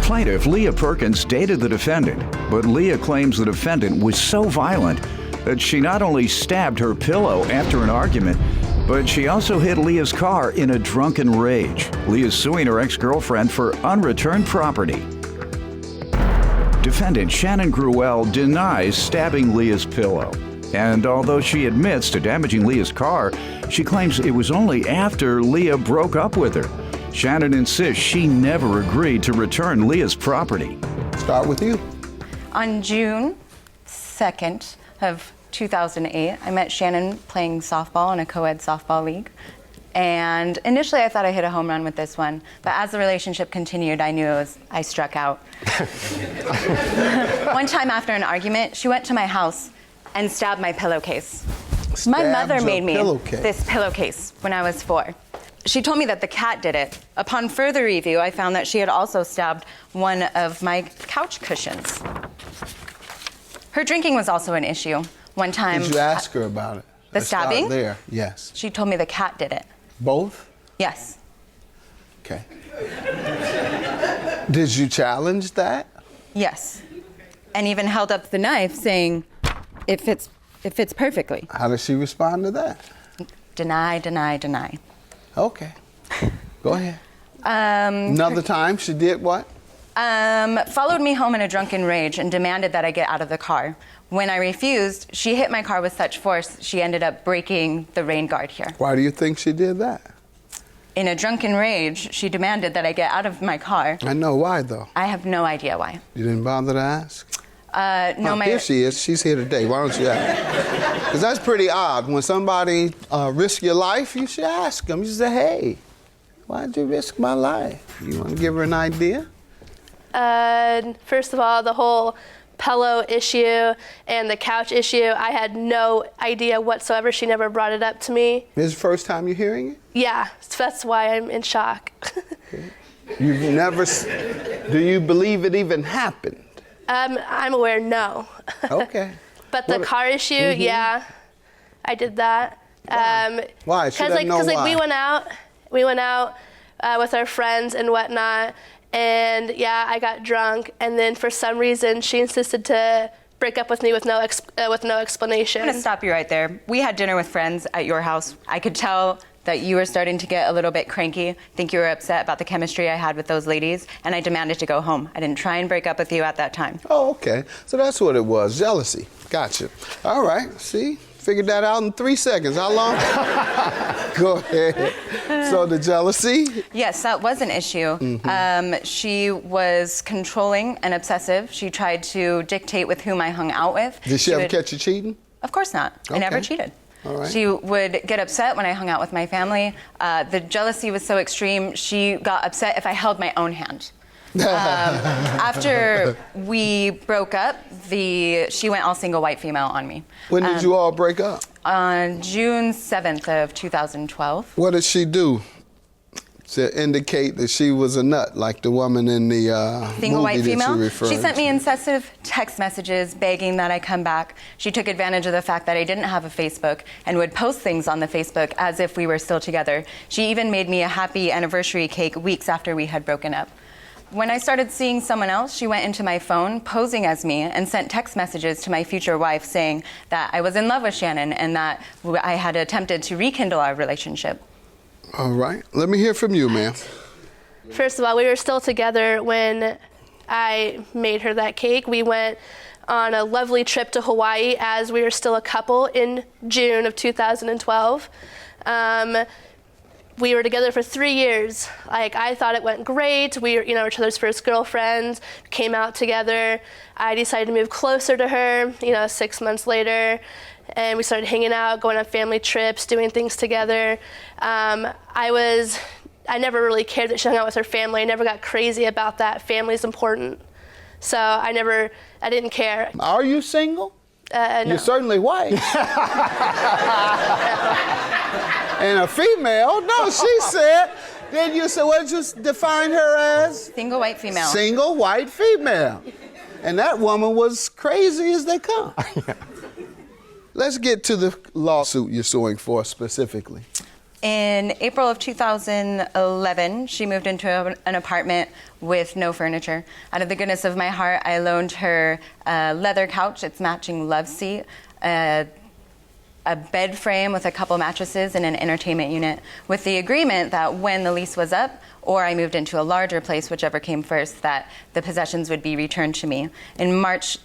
plaintiff, Leah Perkins, dated the defendant, but Leah claims the defendant was so violent that she not only stabbed her pillow after an argument, but she also hit Leah's car in a drunken rage. Leah is suing her ex-girlfriend for unreturned property. Defendant Shannon Gruelle denies stabbing Leah's pillow. And although she admits to damaging Leah's car, she claims it was only after Leah broke up with her. Shannon insists she never agreed to return Leah's property. Start with you. On June 2nd of 2008, I met Shannon playing softball in a co-ed softball league. And initially I thought I hit a home run with this one, but as the relationship continued, I knew I struck out. One time after an argument, she went to my house and stabbed my pillowcase. My mother made me this pillowcase when I was 4. She told me that the cat did it. Upon further review, I found that she had also stabbed one of my couch cushions. Her drinking was also an issue. One time... Did you ask her about it? The stabbing? There, yes. She told me the cat did it. Both? Yes. Okay. Did you challenge that? Yes. And even held up the knife saying, it fits perfectly. How did she respond to that? Deny, deny, deny. Okay. Go ahead. Another time she did what? Followed me home in a drunken rage and demanded that I get out of the car. When I refused, she hit my car with such force, she ended up breaking the rain guard here. Why do you think she did that? In a drunken rage, she demanded that I get out of my car. I know why, though. I have no idea why. You didn't bother to ask? No, Here she is. She's here today. Why don't you ask? Because that's pretty odd. When somebody risks your life, you should ask them. You say, hey, why'd you risk my life? You want to give her an idea? First of all, the whole pillow issue and the couch issue, I had no idea whatsoever. She never brought it up to me. This is the first time you're hearing it? Yeah, that's why I'm in shock. Okay. You've never... Do you believe it even happened? I'm aware, no. Okay. But the car issue, yeah, I did that. Why? She doesn't know why. Because we went out with our friends and whatnot, and yeah, I got drunk, and then for some reason she insisted to break up with me with no explanation. I'm gonna stop you right there. We had dinner with friends at your house. I could tell that you were starting to get a little bit cranky. I think you were upset about the chemistry I had with those ladies, and I demanded to go home. I didn't try and break up with you at that time. Oh, okay. So that's what it was, jealousy. Gotcha. All right, see? Figured that out in 3 seconds. How long? Go ahead. So the jealousy? Yes, that was an issue. Mm-hmm. She was controlling and obsessive. She tried to dictate with whom I hung out with. Did she ever catch you cheating? Of course not. Okay. I never cheated. All right. She would get upset when I hung out with my family. The jealousy was so extreme, she got upset if I held my own hand. After we broke up, she went all single white female on me. When did you all break up? On June 7th of 2012. What did she do to indicate that she was a nut, like the woman in the single white female? She sent me incessive text messages begging that I come back. She took advantage of the fact that I didn't have a Facebook and would post things on the Facebook as if we were still together. She even made me a happy anniversary cake weeks after we had broken up. When I started seeing someone else, she went into my phone posing as me and sent text messages to my future wife saying that I was in love with Shannon and that I had attempted to rekindle our relationship. All right. Let me hear from you, ma'am. First of all, we were still together when I made her that cake. We went on a lovely trip to Hawaii as we were still a couple in June of 2012. We were together for 3 years. Like, I thought it went great. We were, each other's first girlfriends, came out together. I decided to move closer to her, 6 months later. And we started hanging out, going on family trips, doing things together. I never really cared that she hung out with her family. I never got crazy about that. Family's important. So I didn't care. Are you single? No. You're certainly white. And a female? No, she said. Then you said, what did you define her as? Single white female. Single white female. And that woman was crazy as they come. Let's get to the lawsuit you're suing for specifically. In April of 2011, she moved into an apartment with no furniture. Out of the goodness of my heart, I loaned her a leather couch, its matching love seat, a bed frame with a couple mattresses, and an entertainment unit, with the agreement that when the lease was up, or I moved into a larger place, whichever came first, that the possessions would be returned to me. In March,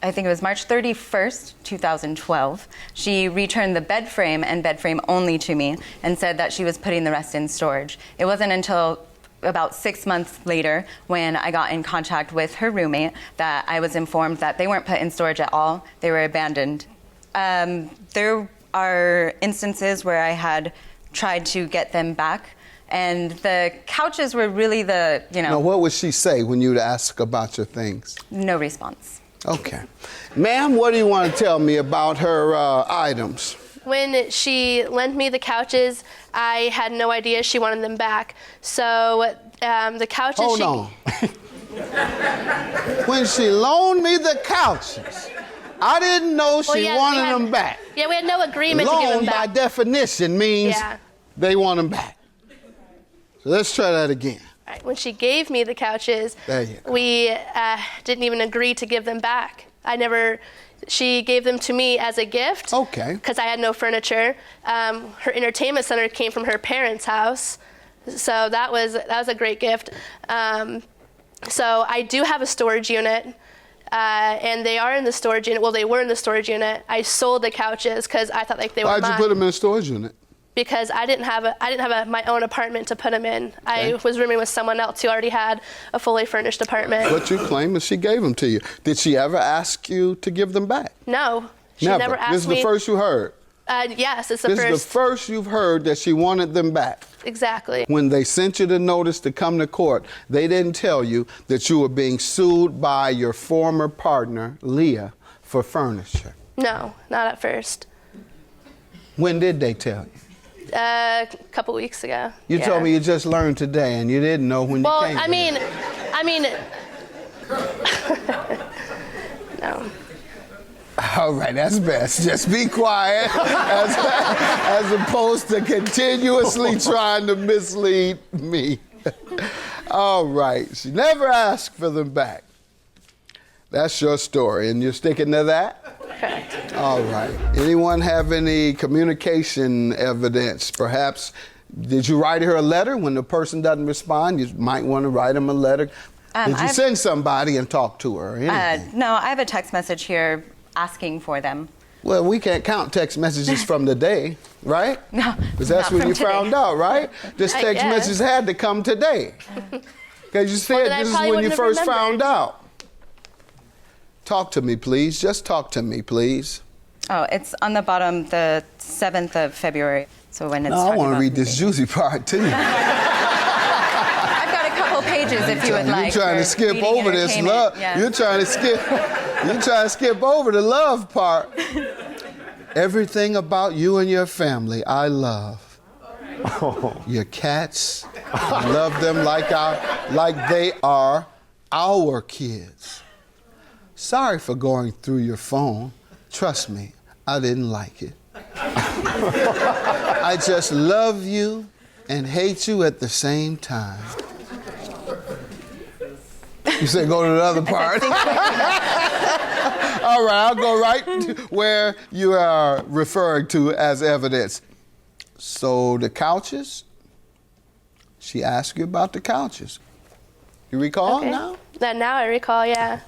I think it was March 31st, 2012, she returned the bed frame and bed frame only to me and said that she was putting the rest in storage. It wasn't until about 6 months later, when I got in contact with her roommate, that I was informed that they weren't put in storage at all. They were abandoned. There are instances where I had tried to get them back, and the couches were really the, Now, what would she say when you'd ask about your things? No response. Okay. Ma'am, what do you want to tell me about her items? When she lent me the couches, I had no idea she wanted them back. So the couches. Hold on. When she loaned me the couches, I didn't know she wanted them back. Yeah, we had no agreement to give them Loan, back. by definition, means they want them back. So let's try that again. Right. When she gave me the couches, we didn't even agree to give them back. She gave them to me as a gift. Okay. Because I had no furniture. Her entertainment center came from her parents' house. So that was a great gift. So I do have a storage unit. And they are in the storage unit. Well, they were in the storage unit. I sold the couches because I thought they were mine. Why'd you put them in a storage unit? Because I didn't have my own apartment to put them in. Okay. I was rooming with someone else who already had a fully furnished apartment. What you claim is she gave them to you. Did she ever ask you to give them back? No, she never asked me. This is the first you heard? Yes, it's the first. This is the first you've heard that she wanted them back. Exactly. When they sent you the notice to come to court, they didn't tell you that you were being sued by your former partner, Leah, for furniture. No, not at first. When did they tell you? A couple weeks ago. You told me you just learned today and you didn't know when you came. Well, I mean, no. All right, that's best. Just be quiet as opposed to continuously trying to mislead me. All right, she never asked for them back. That's your story, and you're sticking to that? Correct. All right. Anyone have any communication evidence? Perhaps, did you write her a letter? When the person doesn't respond, you might want to write them a letter. Did you send somebody and talk to her? No, I have a text message here asking for them. Well, we can't count text messages from the day, right? No, because that's when you found out, right? This text message had to come today. Because you said this is when you first found out. Talk to me, please. Just talk to me, please. Oh, it's on the bottom, the 7th of February. So when it's I want to read this juicy part too. I've got a couple pages if you would like. You're trying to skip over this love. Yeah. You're trying to skip over the love part. Everything about you and your family, I love. Your cats, I love them like they are our kids. Sorry for going through your phone. Trust me, I didn't like it. I just love you and hate you at the same time. You said go to the other part. All right, I'll go right to where you are referring to as evidence. So the couches, she asked you about the couches. You recall now? Now I recall, yeah.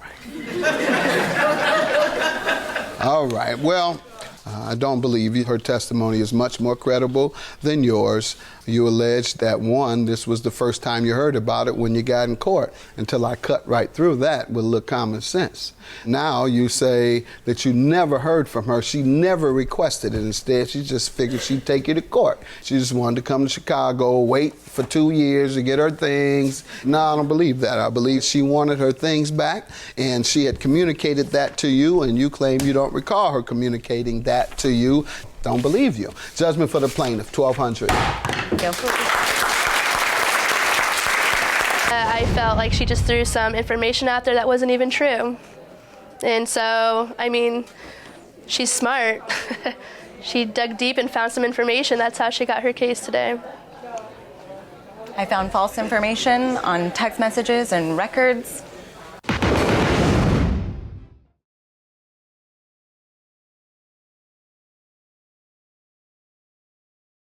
All right. Well, I don't believe you. Her testimony is much more credible than yours. You allege that, one, this was the first time you heard about it when you got in court, until I cut right through that with a little common sense. Now you say that you never heard from her. She never requested it. Instead, she just figured she'd take you to court. She just wanted to come to Chicago, wait for 2 years to get her things. No, I don't believe that. I believe she wanted her things back, and she had communicated that to you, and you claim you don't recall her communicating that to you. Don't believe you. Judgment for the plaintiff, 1,200. I felt like she just threw some information out there that wasn't even true. And so, I mean, she's smart. She dug deep and found some information. That's how she got her case today. I found false information on text messages and records.